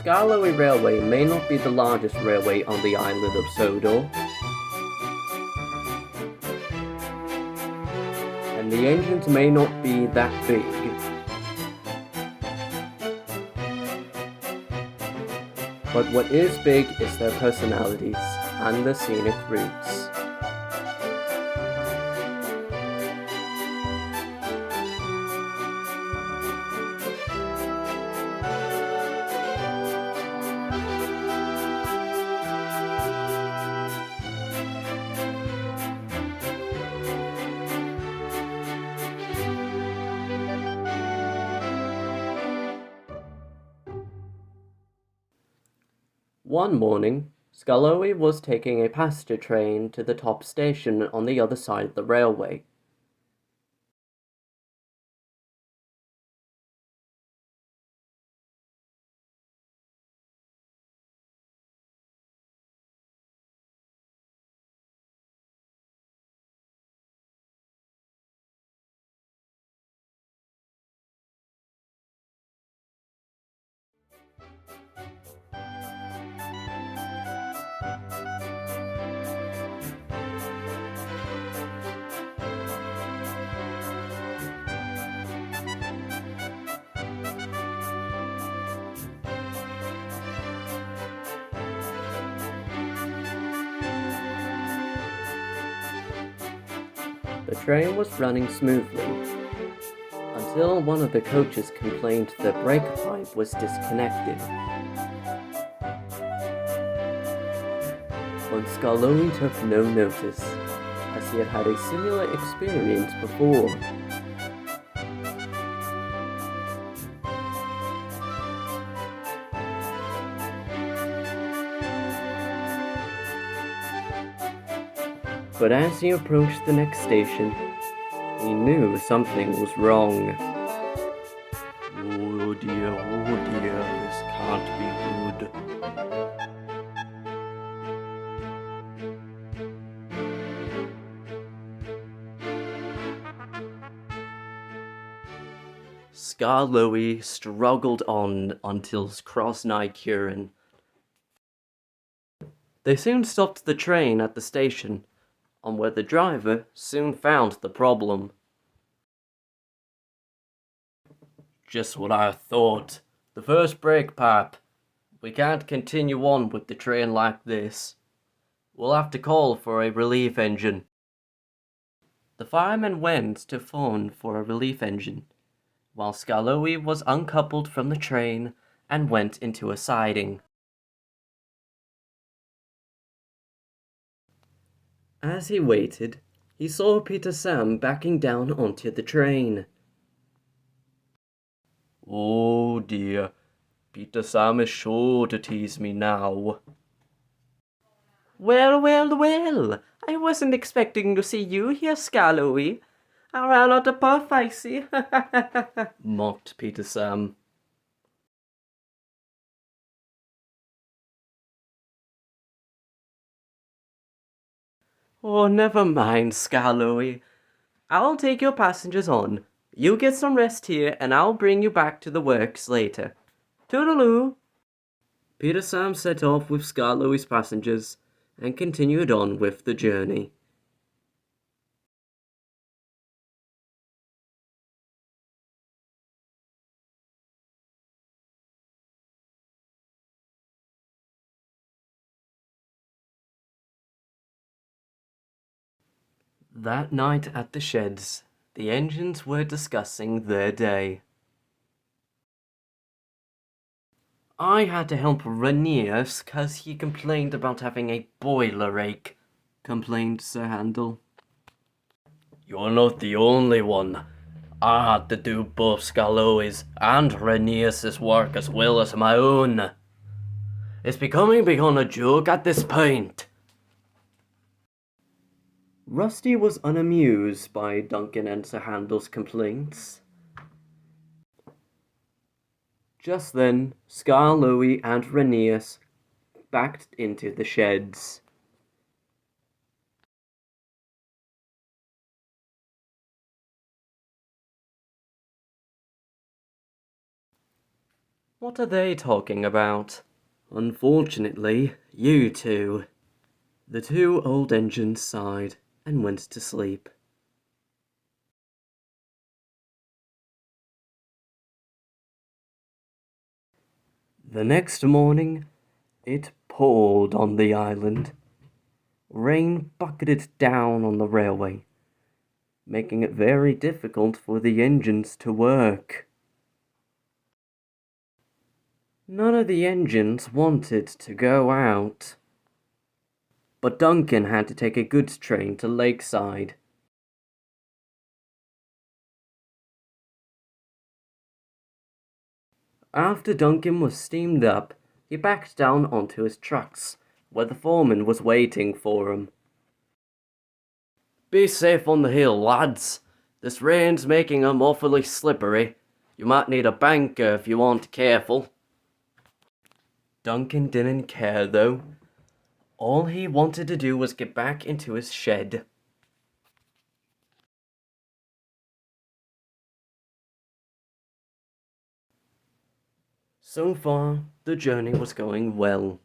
Skarloey Railway may not be the largest railway on the island of Sodor, and the engines may not be that big, but what is big is their personalities and the scenic routes. One morning, Skarloey was taking a passenger train to the top station on the other side of the railway. The train was running smoothly, until one of the coaches complained the brake pipe was disconnected. But Skarloey took no notice, as he had had a similar experience before. But as he approached the next station, he knew something was wrong. Oh dear, this can't be good. Skarloey struggled on until cross-nigh Curin. They soon stopped the train at the station, on where the driver soon found the problem. Just what I thought. The first brake pipe. We can't continue on with the train like this. We'll have to call for a relief engine. The fireman went to phone for a relief engine, while Skarloey was uncoupled from the train and went into a siding. As he waited, he saw Peter Sam backing down onto the train. Oh dear, Peter Sam is sure to tease me now. Well, I wasn't expecting to see you here, Skarloey. I ran out of puff, I see, mocked Peter Sam. Oh, never mind, Skarloey. I'll take your passengers on. You get some rest here, and I'll bring you back to the works later. Toodaloo! Peter Sam set off with Skarloey's passengers and continued on with the journey. That night at the sheds, the engines were discussing their day. I had to help Rainier 'cause he complained about having a boiler ache, complained Sir Handel. You're not the only one. I had to do both Skarloey's and Rainier's work as well as my own. It's becoming beyond a joke at this point. Rusty was unamused by Duncan and Sir Handel's complaints. Just then, Skarloey and Rainier backed into the sheds. What are they talking about? Unfortunately, you two. The two old engines sighed and went to sleep. The next morning, it poured on the island. Rain bucketed down on the railway, making it very difficult for the engines to work. None of the engines wanted to go out. But Duncan had to take a goods train to Lakeside. After Duncan was steamed up, he backed down onto his trucks, where the foreman was waiting for him. Be safe on the hill, lads. This rain's making 'em awfully slippery. You might need a banker if you aren't careful. Duncan didn't care, though. All he wanted to do was get back into his shed. So far, the journey was going well.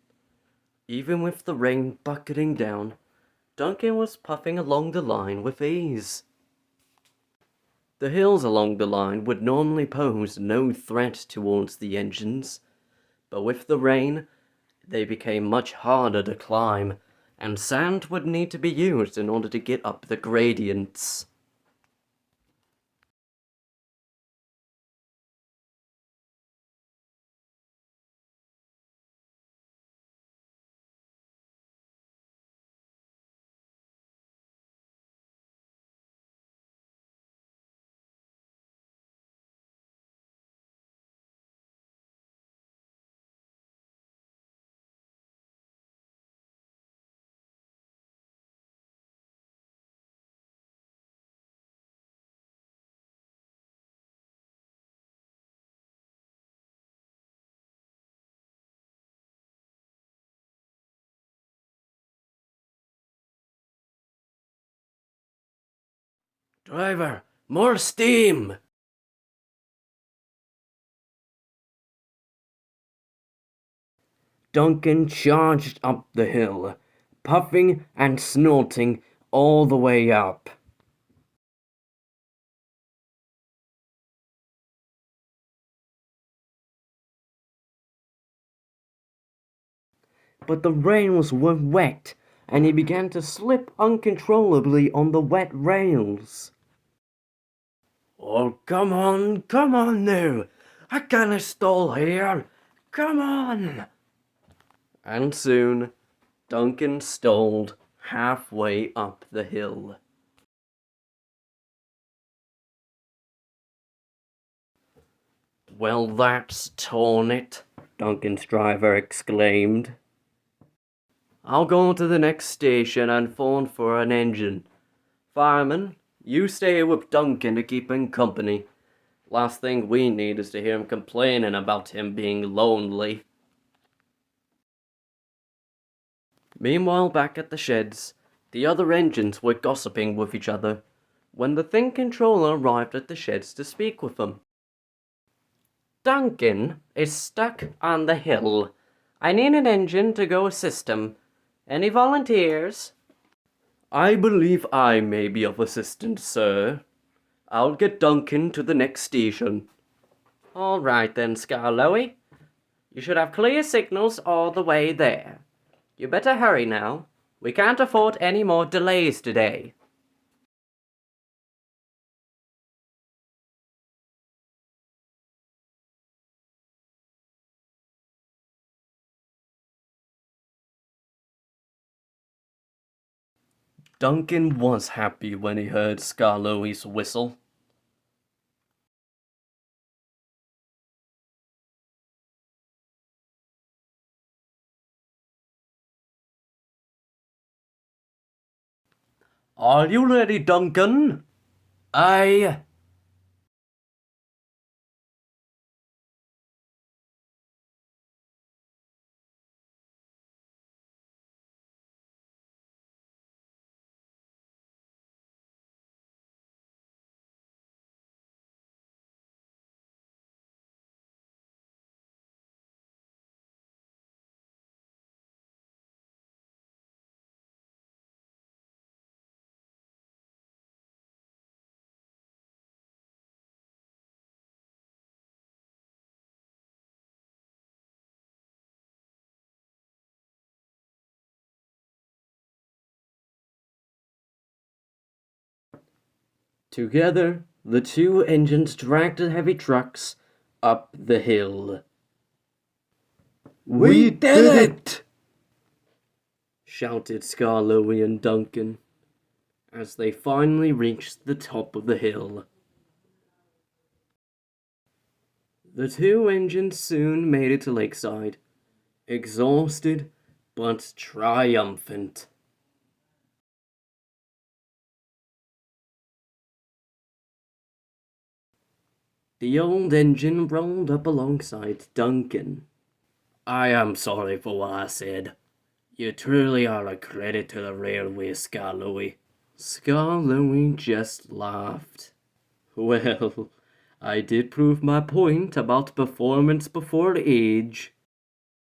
Even with the rain bucketing down, Duncan was puffing along the line with ease. The hills along the line would normally pose no threat towards the engines, but with the rain, they became much harder to climb, and sand would need to be used in order to get up the gradients. Driver, more steam! Duncan charged up the hill, puffing and snorting all the way up. But the rain was wet, and he began to slip uncontrollably on the wet rails. Oh, come on now! I can't stall here! Come on! And soon, Duncan stalled halfway up the hill. Well, that's torn it, Duncan's driver exclaimed. I'll go to the next station and phone for an engine. Fireman, you stay here with Duncan to keep him company. Last thing we need is to hear him complaining about him being lonely. Meanwhile, back at the sheds, the other engines were gossiping with each other when the Thing Controller arrived at the sheds to speak with them. Duncan is stuck on the hill. I need an engine to go assist him. Any volunteers? I believe I may be of assistance, sir. I'll get Duncan to the next station. All right then, Scarloey. You should have clear signals all the way there. You better hurry now. We can't afford any more delays today. Duncan was happy when he heard Scarloey's whistle. Are you ready, Duncan? Aye. Together, the two engines dragged the heavy trucks up the hill. We did it! Shouted Skarloey and Duncan as they finally reached the top of the hill. The two engines soon made it to Lakeside, exhausted but triumphant. The old engine rolled up alongside Duncan. I am sorry for what I said. You truly are a credit to the railway, Skarloey. Skarloey just laughed. Well, I did prove my point about performance before age.